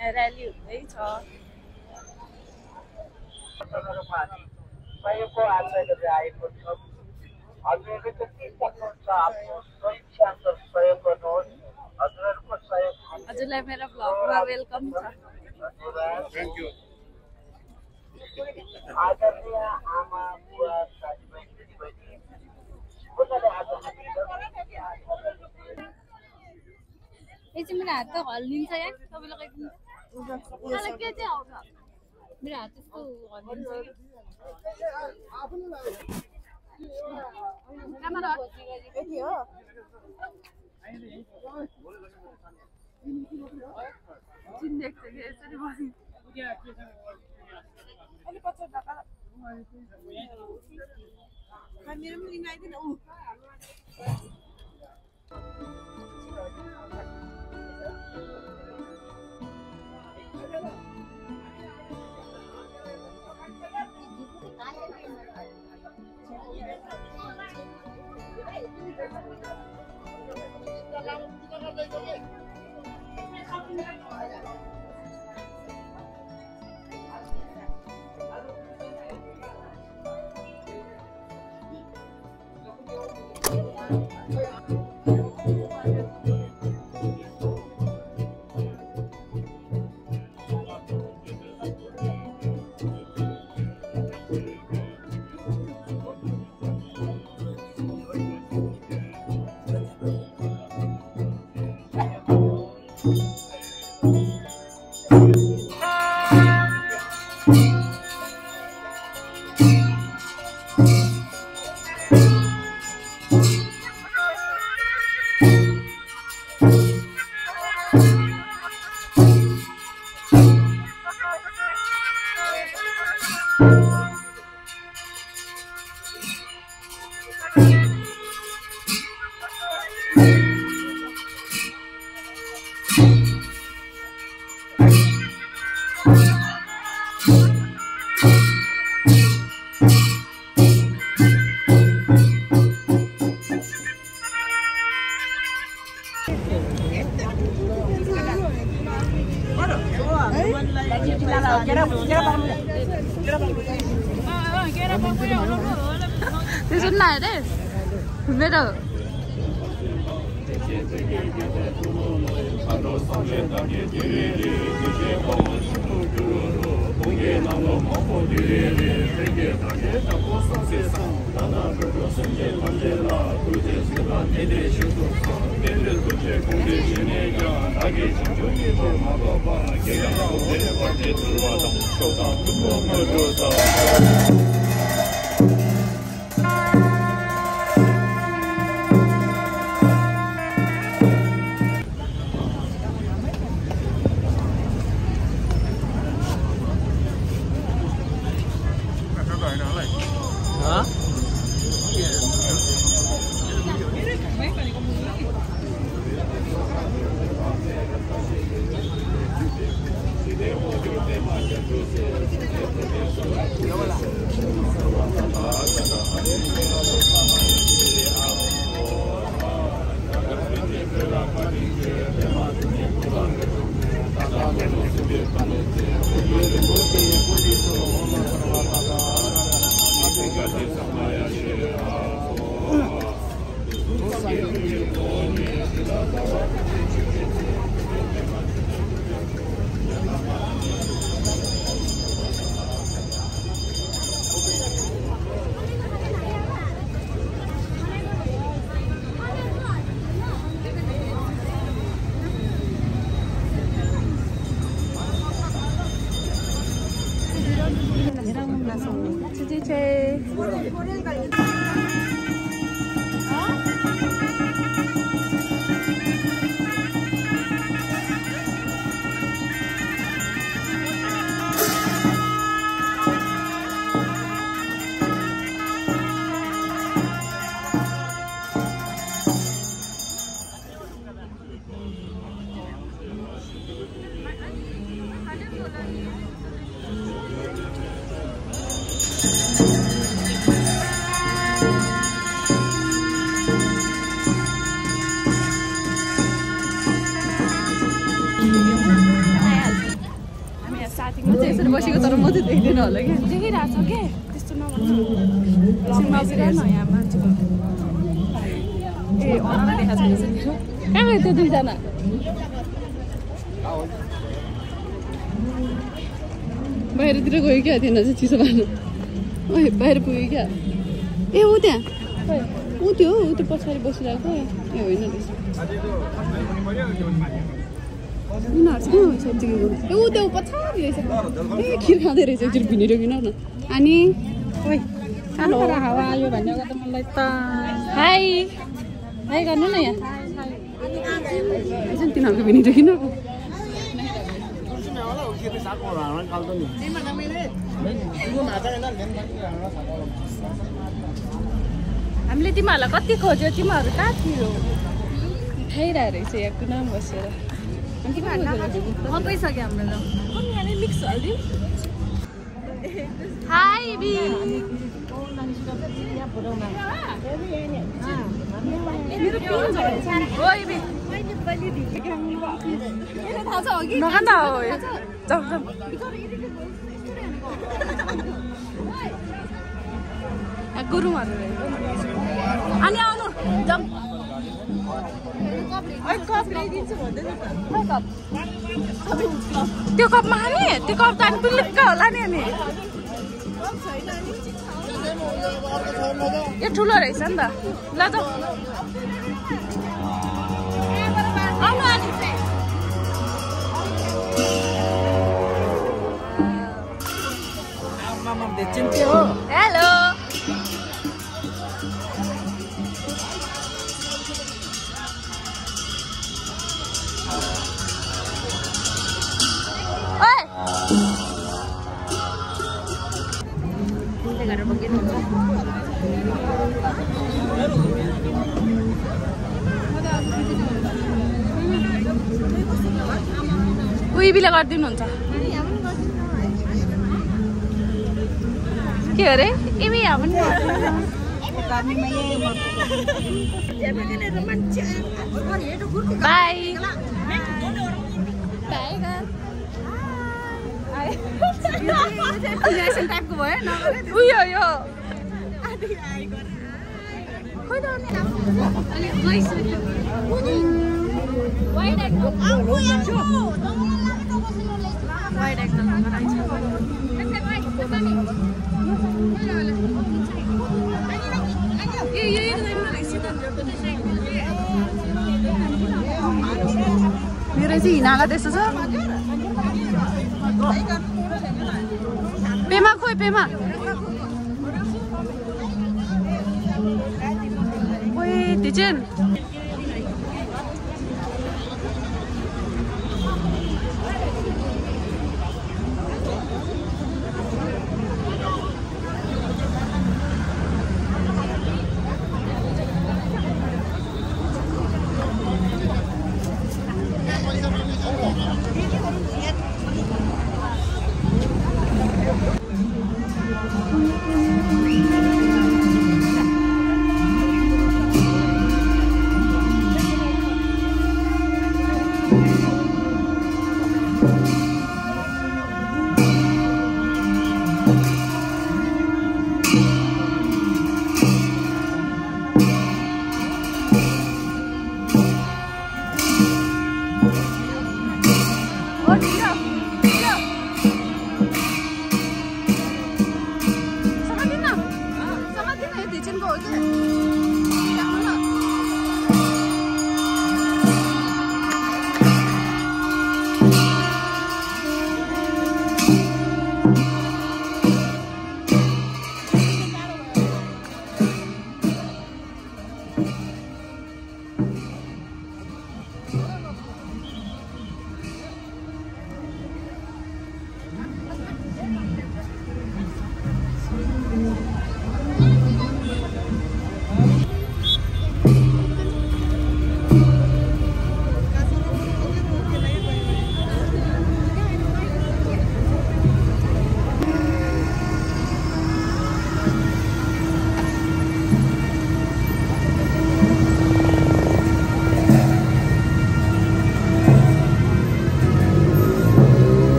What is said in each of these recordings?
Rally हुँदैछ। सहयोगको आशयले आएको छ। हजुरहरूले चाहिँ के सक्नुहुन्छ आफ्नो स्वइच्छान्त सहयोग गर्नुहोस्। हजुरहरूको सहयोग हजुरलाई मेरो भ्लगमा वेलकम छ। Thank you. आदरणीय आमा बुवा साथीभाइ दिदीबहिनी यो चाहिँ मेरो हात त हल्लिन्छ यार, तपाईँले लगाइदिन्छ मलाई के चाहिँ आउँछ मेरो हात यस्तो हल्लिन्छ क्यामेरा यति हो चिन देख्छ कि यसरी बस्नु अलि पछि ढका मेरो पनि लिन आइदिन उ This is not it. Middle. स्टार्टिङमा चाहिँ यसरी बसेको तर म चाहिँ देख्दैन होला कि देखिरहेको छ के त्यस्तो नभन्नु यहाँ मान्छेको ए अनर देखाएको छ कहाँ गयो त्यो दुईजना बाहिरतिर गयो क्या त्यहाँ चाहिँ चिसो पार्नु ओए बाहिर पुग्यो क्या ए ऊ त्यहाँ ऊ त्यो पछाडि बसिरहेको ए होइन रहेछ उनीहरू चाहिँ कहाँ गयो ए ऊ त्यो पछाडि रहेछ ए खिर खाँदै रहेछ एकचोटि भिनेर किन न अनि ओइ हेलो हावा आयो भनेको त मलाई त हाई हाई गर्नु न यहाँ तिनीहरूको भिनेर किन हामीले तिमीहरूलाई कति खोज्यो तिमीहरू कहाँ थियो खाइरहेको रहेछ यहाँ कुनामा बसेर गइसक्यो हाम्रो मिक्स हालिदिउँ हाई बी गुरुङहरू अनि आउनु जाउँ त्यो कपमा खाने त्यो कप त अनि पिलिक्क होला नि अनि यो ठुलो रहेछ नि त ल जाउँ आउनु अनि हेलो उइबीले गरिदिनुहुन्छ के अरे इमी यहाँ पनि बाई टाइपको भयो उयो यो मेरो चाहिँ हिनाला त्यस्तो छ पेमा खोइ पेमा ओए दिजेन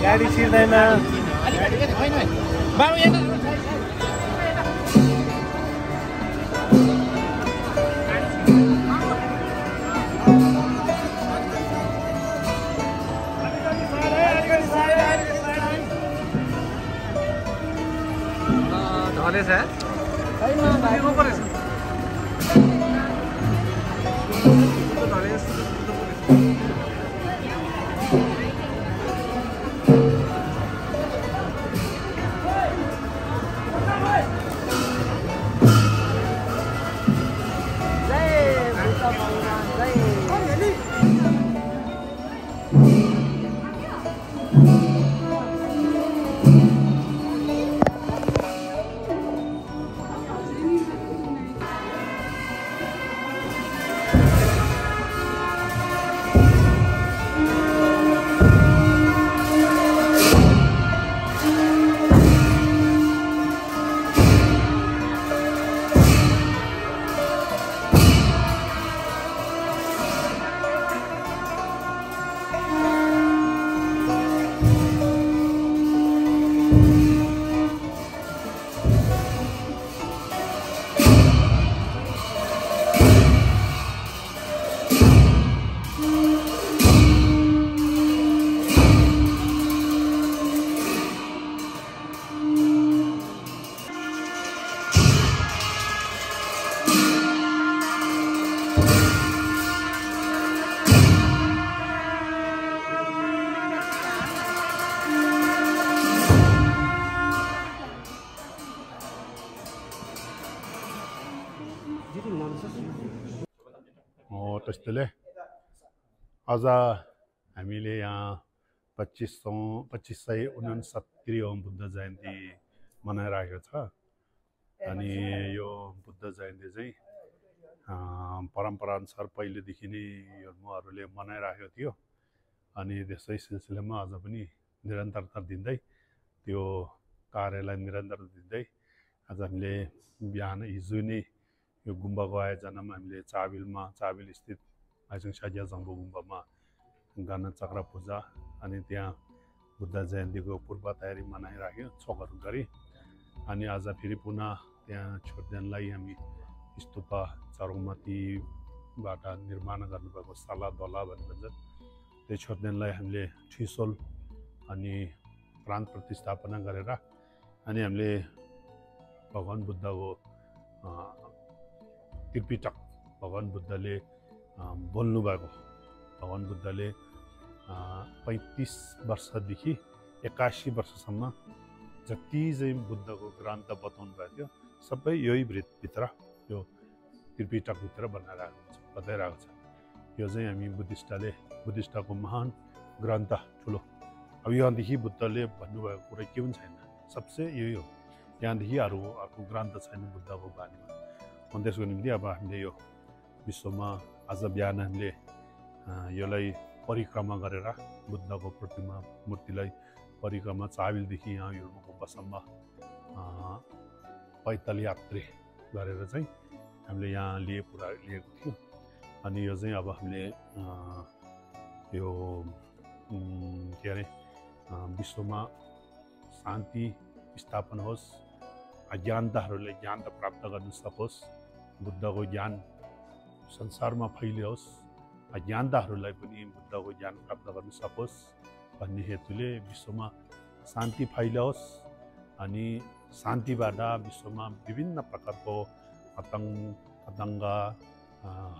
गाडी छिर्दैन बाबु यहाँ ढलेछ त्यस्तैले आज हामीले यहाँ 2569 बुद्ध जयन्ती मनाइरहेको छ। अनि यो बुद्ध जयन्ती चाहिँ परम्पराअनुसार पहिलेदेखि नै यो उहाँहरूले मनाइरहेको थियो। अनि त्यसै सिलसिलामा आज पनि निरन्तरता दिँदै त्यो कार्यलाई निरन्तरता दिँदै आज हामीले बिहान हिजो नै यो गुम्बाको आयोजनामा हामीले चाबिल स्थित आइचुङ साजिया जङ्गो गुम्बामा गाना चक्र पूजा अनि त्यहाँ बुद्ध जयन्तीको पूर्व तयारी मनाइराख्यो चोकहरू गरी। अनि आज फेरि पुनः त्यहाँ छोड्देनलाई हामी स्तूपा चरौमतीबाट निर्माण गर्नुभएको साला दला भन्नुहुन्छ त्यो छोड्देनलाई हामीले ठिसोल अनि प्राण प्रतिस्थापना गरेर अनि हामीले भगवान बुद्धको त्रिपिटक भगवान बुद्धले बोल्नुभएको भगवान बुद्धले 35 वर्षदेखि 81 वर्षसम्म जति चाहिँ बुद्धको ग्रन्थ बताउनु भएको थियो सबै यही भित्र यो त्रिपिटकभित्र बताइरहेको छ। यो चाहिँ हामी बुद्धिस्टको महान ग्रन्थ ठुलो। अब यहाँदेखि बुद्धले भन्नुभएको कुरा के पनि छैन, सबसे यही हो। यहाँदेखि अर्को ग्रन्थ छैन बुद्धको बारेमा। अनि त्यसको निम्ति अब हामीले यो विश्वमा आज बिहान हामीले यसलाई परिक्रमा गरेर बुद्धको प्रतिमा मूर्तिलाई परिक्रमा चाबिलदेखि यहाँ यो गुम्बासम्म पैदल यात्री गरेर चाहिँ हामीले यहाँ लिएको थियौँ। अनि यो चाहिँ अब हामीले यो के अरे विश्वमा शान्ति स्थापना होस्, अज्ञानताहरूले ज्ञान त प्राप्त गर्न सकोस्, बुद्धको ज्ञान संसारमा फैलियोस्, ज्ञानदाहरूलाई पनि बुद्धको ज्ञान प्राप्त गर्न सकोस् भन्ने हेतुले विश्वमा शान्ति फैलियोस् अनि शान्तिबाट विश्वमा विभिन्न प्रकारको पतङ्ग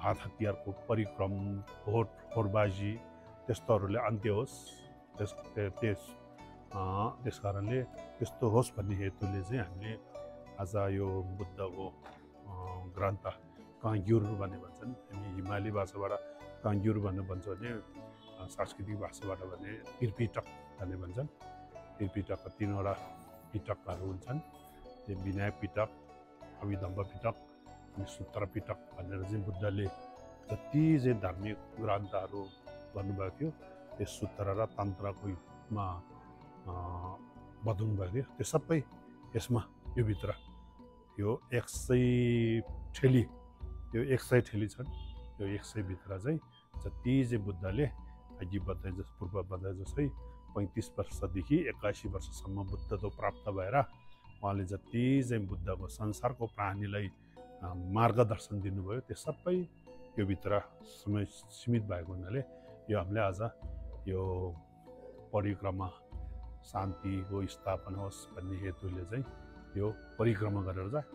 हात हतियारको परिक्रम होरबाजी त्यस्तोहरूले अन्त्य होस्। त्यस कारणले त्यस्तो होस् भन्ने हेतुले चाहिँ हामीले आज यो बुद्धको ग्रन्थ काङ्ग्युर भन्ने भन्छन्, हामी हिमाली भाषाबाट काङ्ग्युर भन्ने भन्छ भने सांस्कृतिक भाषाबाट भने त्रिपिटक भन्ने भन्छन्। त्रिपिटकका 3वटा पिटकहरू हुन्छन्, त्यो विनय पिटक, अभिधम्म पिटक अनि सूत्र पिटक भनेर चाहिँ बुद्धले जति चाहिँ धार्मिक ग्रन्थहरू भन्नुभएको थियो त्यो सूत्र र तन्त्रकोमा बताउनु भएको थियो। त्यो सबै यसमा यो भित्र यो 100 ठेली, यो 100 ठेली छन्। यो 100 भित्र चाहिँ जति चाहिँ बुद्धले अघि बताए जस्तो पूर्व बताए जस्तै 35 वर्षदेखि 81 वर्षसम्म बुद्धत्व प्राप्त भएर उहाँले जति चाहिँ बुद्धको संसारको प्राणीलाई मार्गदर्शन दिनुभयो त्यो सबै यो भित्र सीमित भएको हुनाले यो हामीले आज यो परिक्रमा शान्तिको स्थापना होस् भन्ने हेतुले चाहिँ यो परिक्रमा गरेर चाहिँ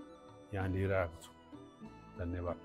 यहाँ लिएर आएको छु। धन्यवाद।